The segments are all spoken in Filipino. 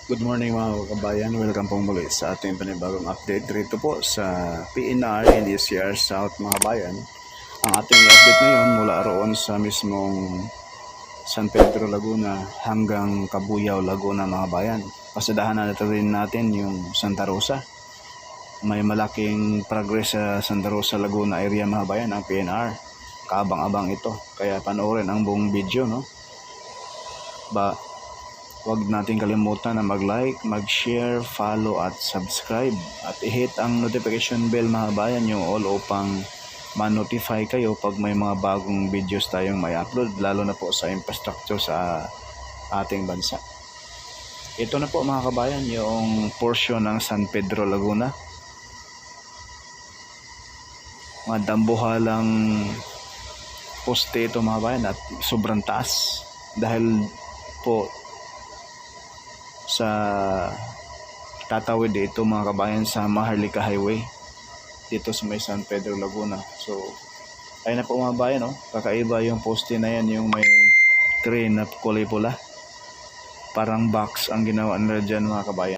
Good morning mga kabayan, welcome pong muli sa ating panibagong update rito po sa PNR and ECR South mga bayan. Ang ating update ngayon mula roon sa mismong San Pedro Laguna hanggang Cabuyao Laguna mga bayan. Pasadahan na rin natin yung Santa Rosa. May malaking progress sa Santa Rosa Laguna area mga bayan ang PNR. Kaabang-abang ito, kaya panoorin ang buong video, no? Huwag natin kalimutan na mag-like, mag-share, follow at subscribe. At i-hit ang notification bell mga bayan yung all upang ma-notify kayo pag may mga bagong videos tayong may upload, lalo na po sa infrastructure sa ating bansa. Ito na po mga kabayan yung portion ng San Pedro Laguna. Mga dambuhalang poste ito mga bayan at sobrang taas dahil po sa tatawid dito mga kabayan sa Maharlika Highway dito sa may San Pedro Laguna. So ayun na po mga bayan, no? Kakaiba yung poste na yan, yung may crane na kulay pula, parang box ang ginawa nila dyan mga kabayan.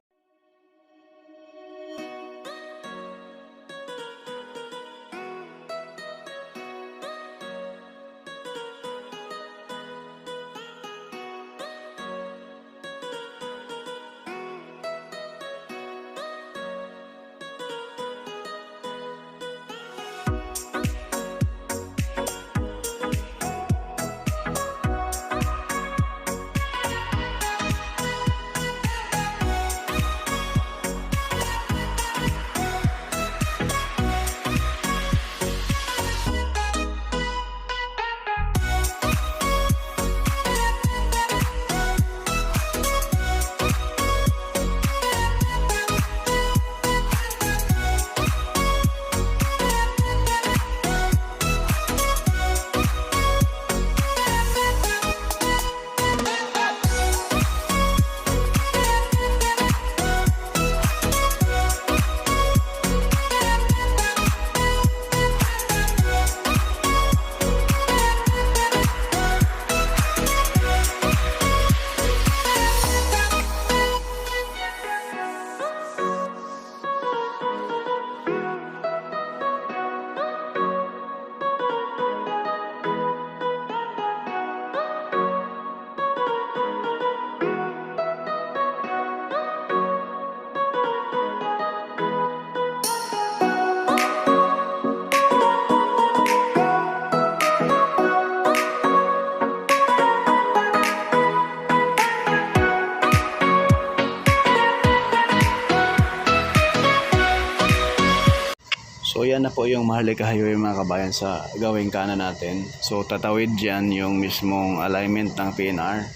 So yan na po yung Maharlika Highway mga kabayan sa gawing kanan natin. So tatawid dyan yung mismong alignment ng PNR.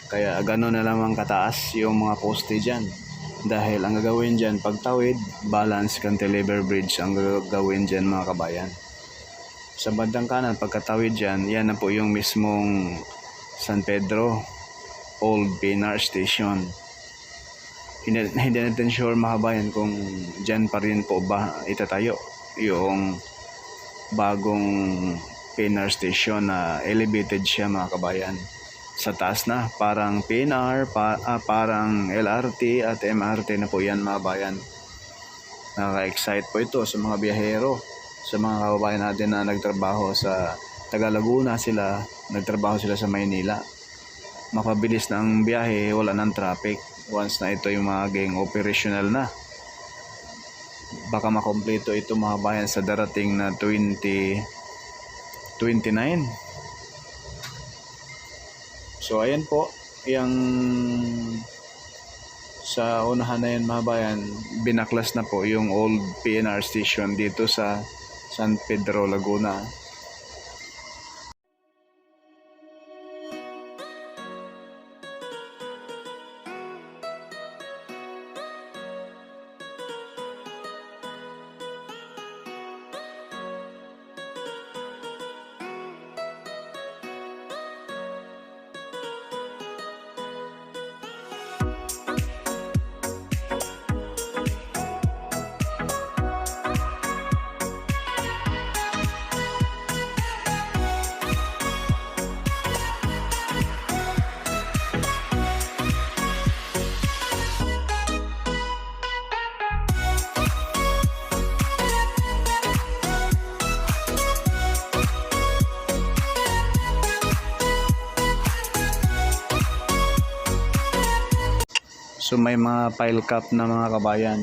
Kaya gano'n na lamang kataas yung mga poste dyan. Dahil ang gagawin dyan pagtawid, balance cantilever bridge ang gagawin dyan mga kabayan. Sa bandang kanan pagkatawid dyan, yan na po yung mismong San Pedro Old PNR Station. Hindi natin sure mga kabayan kung dyan pa rin po ba itatayo yung bagong PNR station na elevated siya mga kabayan. Sa taas na, parang PNR, parang LRT at MRT na po yan mga bayan. Nakaka-excite po ito sa mga biyahero, sa mga kababayan natin na nagtrabaho sa Taga Laguna sila, nagtrabaho sila sa Maynila. Mapabilis na ang biyahe, wala ng traffic once na ito yung maging operational na. Baka makompleto ito mga bayan sa darating na 2029. So ayan po, yung sa unahan na yan mga bayan, binaklas na po yung old PNR station dito sa San Pedro Laguna. So may mga pile cap na mga kabayan.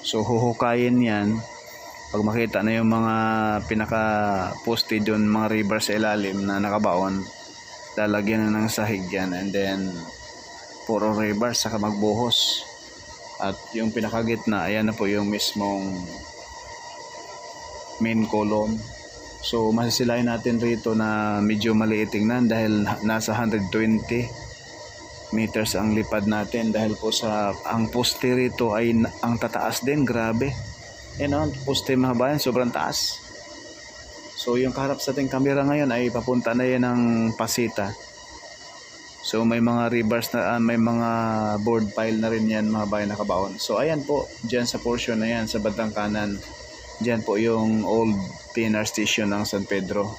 So huhukayin yan. Pag makita na yung mga pinaka-poste doon, mga rebar sa ilalim na nakabaon, lalagyan na ng sahig yan, and then puro rebar saka magbuhos. At yung pinakagitna, ayan na po yung mismong main column. So masisilayan natin rito na medyo maliit tingnan dahil nasa 120 meters ang lipad natin, dahil po sa ang poste rito ay ang tataas din, grabe. Ang poste mga bayan, sobrang taas. So yung kaharap sa ating camera ngayon ay papunta na yan ng Pasita. So may mga rebars na may mga board pile na rin yan mga bayan nakabaon. So ayan po, dyan sa portion na yan sa bandang kanan, dyan po yung old PNR station ng San Pedro.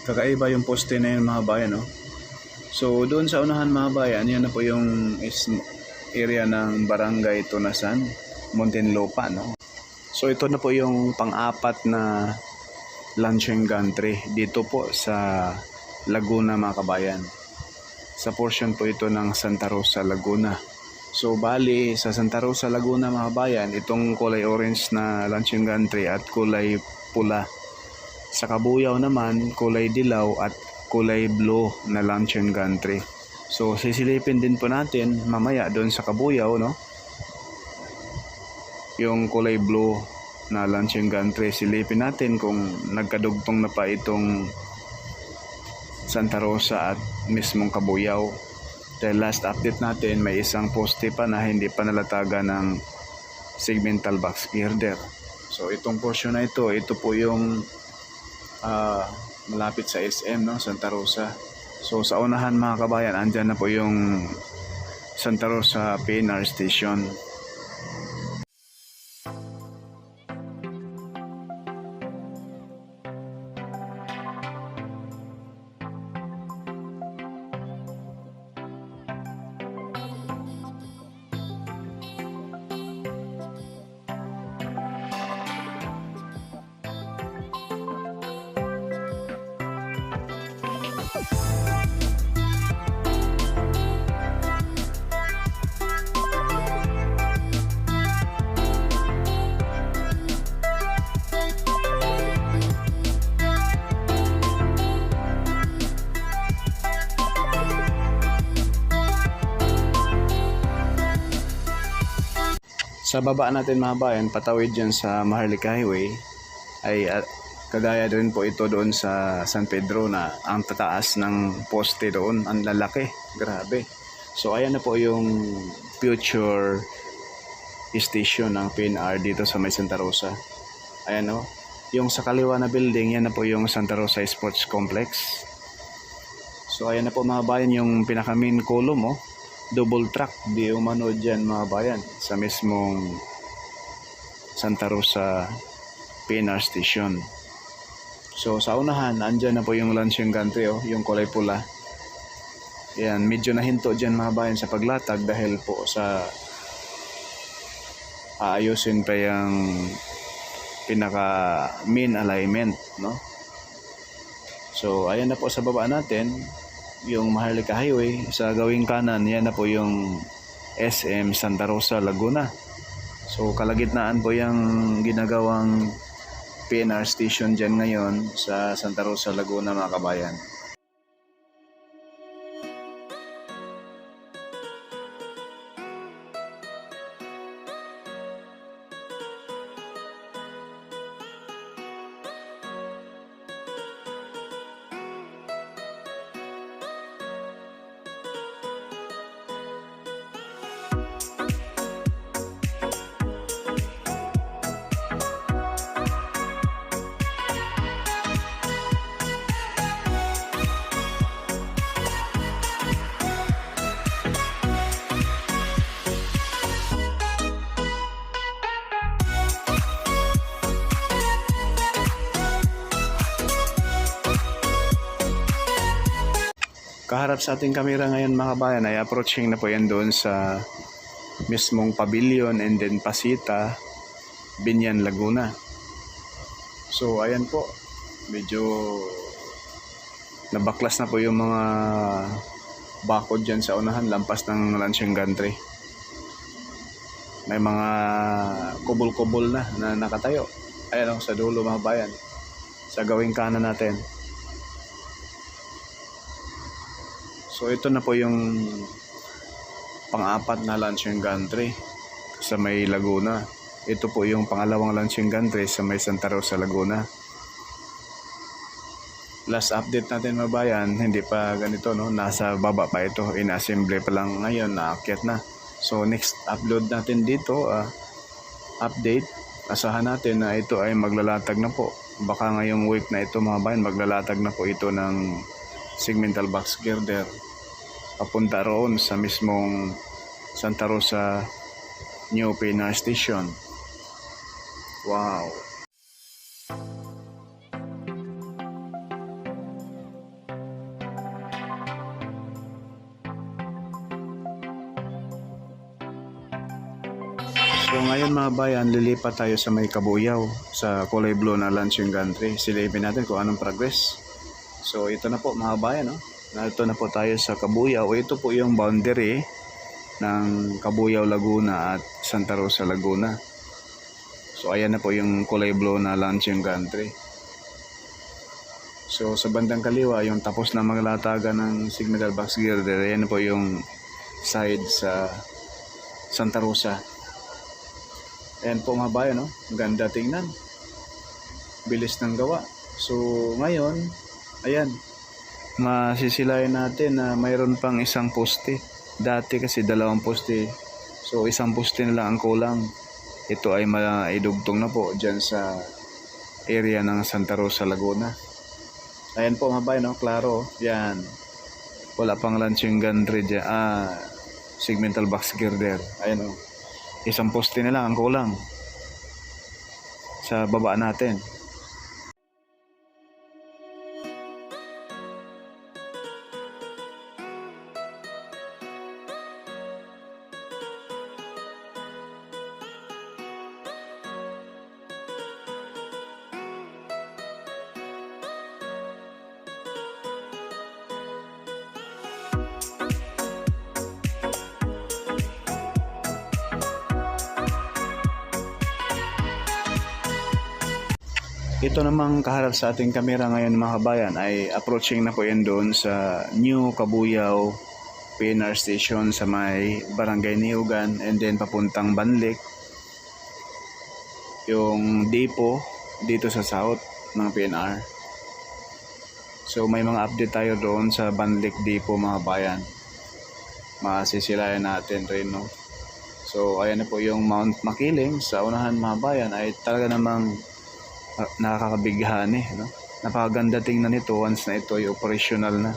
Kakaiba yung poste na yun mga bayan, no? So doon sa unahan mga bayan, yan na po yung area ng Barangay Tunasan, Muntinlupa, no? So ito na po yung pang-apat na launching gantry dito po sa Laguna mga kabayan. Sa portion po ito ng Santa Rosa, Laguna. So bali sa Santa Rosa, Laguna mga kabayan, itong kulay orange na launching gantry at kulay pula. Sa Kabuyao naman, kulay dilaw at kulay blue na launching gantry. So sisilipin din po natin mamaya doon sa Kabuyao, no? Yung kulay blue na launching gantry, silipin natin kung nagkadugtong na pa itong Santa Rosa at mismong Kabuyao. Dahil last update natin, may isang poste pa na hindi pa nalataga ng segmental box girder. So itong portion na ito po yung malapit sa SM, no? Santa Rosa. So sa unahan mga kabayan, andyan na po yung Santa Rosa PNR station. Sa baba natin mga bayan, patawid dyan sa Maharlika Highway, ay kagaya rin po ito doon sa San Pedro na ang tataas ng poste doon, ang lalaki, grabe. So ayan na po yung future station ng PNR dito sa may Santa Rosa. Ayan o, yung sa kaliwa na building, yan na po yung Santa Rosa Sports Complex. So ayan na po mga bayan yung pinaka main column double track di umano dyan mga bayan sa mismong Santa Rosa PNR station. So sa unahan, andyan na po yung luncheon gantry yung kulay pula. Yan, medyo nahinto dyan mga bayan sa paglatag dahil po sa aayusin pa yung pinaka main alignment, no? So ayan na po sa baba natin yung Maharlika Highway. Sa gawing kanan, yan na po yung SM Santa Rosa Laguna. So kalagitnaan po yung ginagawang PNR station dyan ngayon sa Santa Rosa Laguna mga kabayan. Kaharap sa ating kamera ngayon mga kabayan ay approaching na po yan doon sa mismong Pavilion and then Pasita, Binyan, Laguna. So ayan po, medyo nabaklas na po yung mga bakod dyan sa unahan, lampas ng luncheon gantry. May mga kubol-kubol na nakatayo. Ayan sa dulo mga bayan, sa gawing kanan natin. So ito na po yung pang-apat na luncheon gantry sa may Laguna. Ito po yung pangalawang luncheon gantry sa may Santa Rosa Laguna. Last update natin mga bayan, hindi pa ganito, no? Nasa baba pa ito, in-assembly pa lang ngayon, naakyat na. So next upload natin dito, update, asahan natin na ito ay maglalatag na po. Baka ngayong week na ito mga bayan, maglalatag na po ito ng segmental box girder papunta roon sa mismong Santa Rosa New PNR Station. Wow! So ngayon mga bayan, lilipat tayo sa may Kabuyaw sa kulay blue na luncheon gantry. Silipin natin kung anong progress. So ito na po mga bayan, no? Narito na po tayo sa Kabuyaw. Ito po yung boundary ng Kabuyaw Laguna at Santa Rosa Laguna. So ayan na po yung kulay blue na luncheon gantry. So sa bandang kaliwa, yung tapos na maglatagan ng signal box girder, ayan na po yung side sa Santa Rosa. Ayan po mga bayan, no? Ganda tingnan. Bilis ng gawa. So ngayon, ayan, masisilayan natin na mayroon pang isang poste. Dati kasi dalawang poste. So isang poste na lang ang kulang. Ito ay maidugtong na po dyan sa area ng Santa Rosa Laguna. Ayan po mga bayan, no? Klaro. Yan. Wala pang luncheon gantry dyan. Segmental box girder. Ayan o. Isang poste na lang ang kulang sa baba natin. Ito namang kaharap sa ating kamera ngayon mga kabayan ay approaching na po yan doon sa New Kabuyaw PNR Station sa may Barangay Niugan and then papuntang Banlik yung depo dito sa south ng PNR. So may mga update tayo doon sa Banlik Depot mga bayan. Masisilayan natin rin, no? So ayan na po yung Mount Makiling sa unahan mga bayan, ay talaga namang nakakabighani, no? Napakaganda tingnan nito once na ito ay operational na.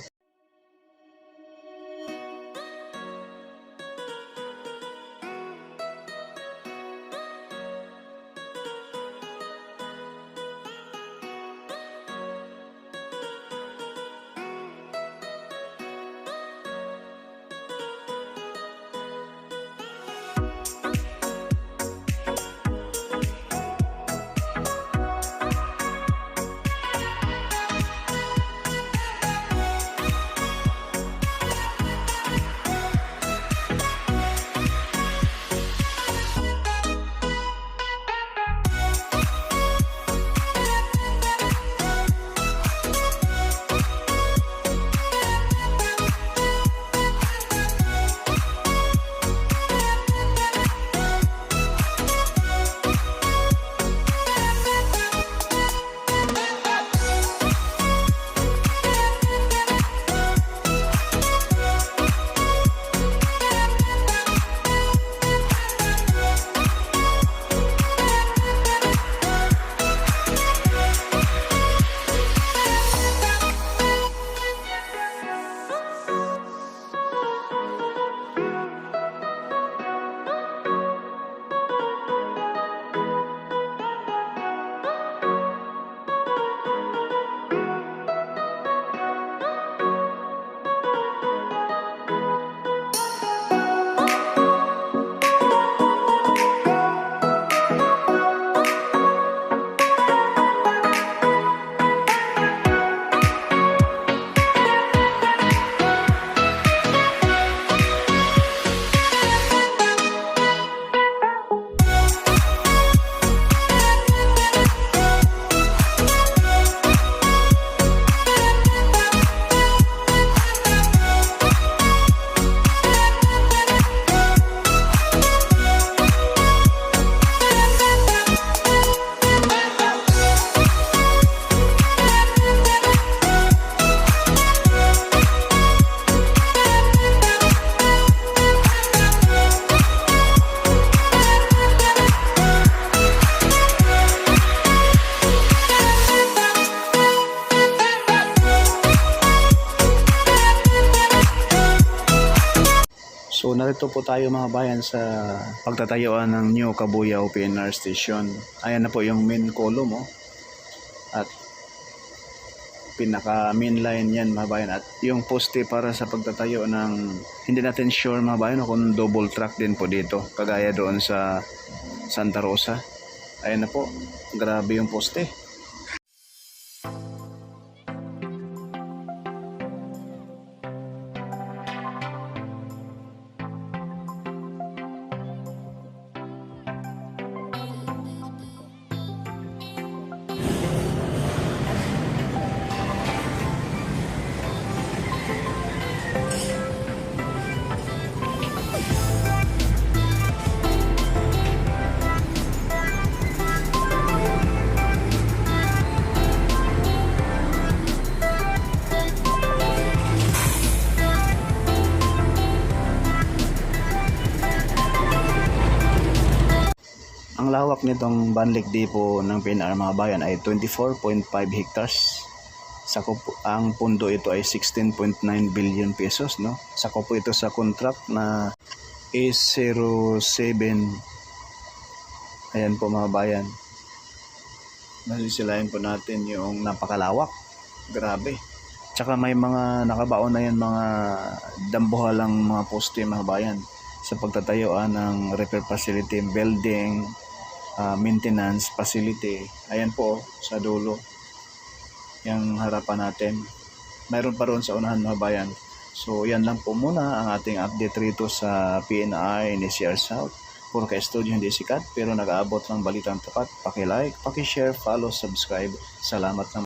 So narito po tayo mga bayan sa pagtatayuan ng New Cabuyao PNR Station. Ayan na po yung main column, oh. At pinaka main line yan mga bayan. At yung poste para sa pagtatayo ng, hindi natin sure mga bayan kung double track din po dito, kagaya doon sa Santa Rosa. Ayan na po, grabe yung poste. Ang lawak nitong Banlik Depot ng PNR mga bayan ay 24.5 hectares. Ang pundo ito ay 16.9 billion pesos, no? Sakop po ito sa contract na A07. Ayan po mga bayan. Masisilayan po natin yung napakalawak. Grabe. Tsaka may mga nakabaon na yan, mga dambuhalang mga poste mga bayan sa pagtatayuan ng repair facility, building, maintenance facility. Ayan po sa dulo yung harapan natin. Mayroon pa roon sa unahan mga bayan. So yan lang po muna ang ating update rito sa PNR NCR South. Puro ka-studio hindi sikat pero nag-aabot ng balitang tapat. Paki-like, paki-share, follow, subscribe. Salamat naman.